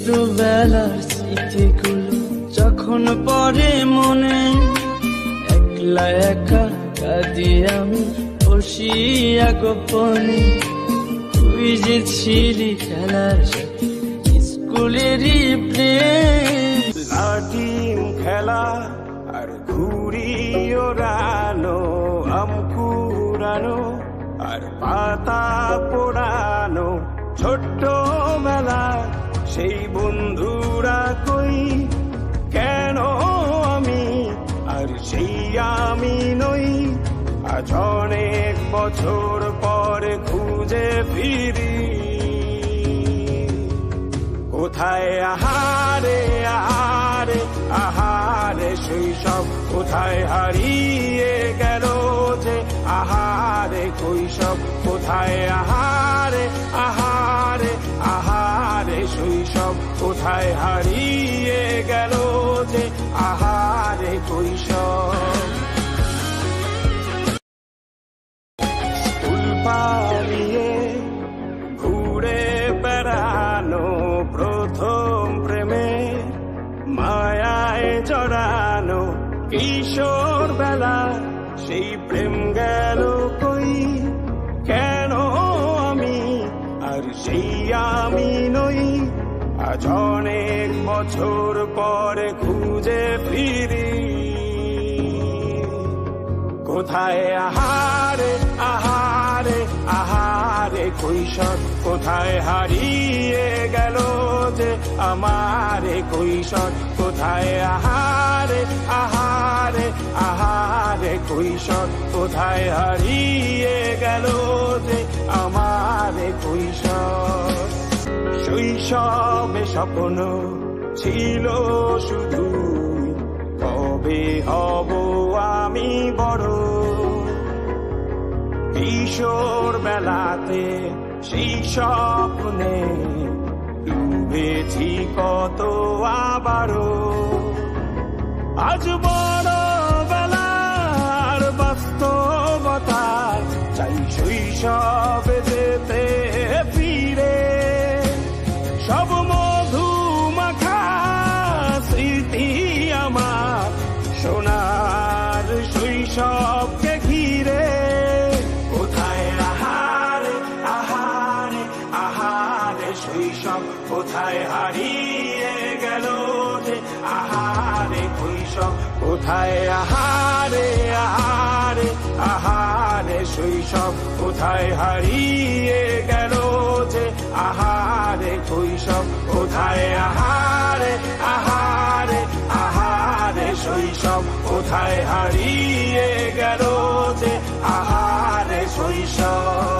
ছোটবেলার স্মৃতিগুলো যখন পড়ে মনে, একলা একা কাঁদি আমি বসিয়া গোপনে। তুই যে ছিলি খেলার সাথে স্কুলেরই প্রেম। লাঠিম খেলা আর ঘুড়ি ওড়ানো, আম কুড়ানো আর পাতা পোড়ানো, ছোট্ট মেলা সেই বন্ধুরা কই, কেন আমি আর সেই আমি নই। আজ অনেক বছর পরে খুঁজে ফিরি, কোথায় আহারে আহারে আহারে শৈশব, কোথায় হারিয়ে গেল যে আহারে কৈশব। কোথায় আহারে আহারে আহারে শৈশব, কোথায় হারিয়ে গেল যে আহারে কৈশব। স্কুল পালিয়ে ঘুরে বেড়ানো, প্রথম প্রেমে মায়ায় জড়ানো, কিশোর বেলা সেই প্রেম গেল কই, কেন আমি আর সেই আমি নই। আজ অনেক বছর পরে খুঁজে ফিরি, কোথায় আহারে আহারে আহারে কৈশোর, কোথায় হারিয়ে গেল যে আমারে কৈশোর। কোথায় আহারে আহারে আহারে কৈশোর, কোথায় হারিয়ে গেল যে আমারে কৈশোর। শৈশবে স্বপ্ন ছিল শুধু, কবে হব আমি বড়। কিশোর বেলাতে সেই স্বপ্নে ডুবেছি কত আবারও। আজ বড় বেলার বাস্তবতায় চাই শৈশবে যেতে ফিরে, সব মধুমাখা স্মৃতি আমার সোনার শৈশবকে ঘিরে। কোথায় আহারে আহারে আহারে শৈশব, কোথায় হারিয়ে গেল যে আহারে কৈশব। কোথায় আহারে আহারে আহারে শৈশব, কোথায় হারিয়ে গেল যে আহারে কৈশব। কোথায় আহারে আহারে আহারে শৈশব, কোথায় হারিয়ে গেল যে আহারে শৈশব।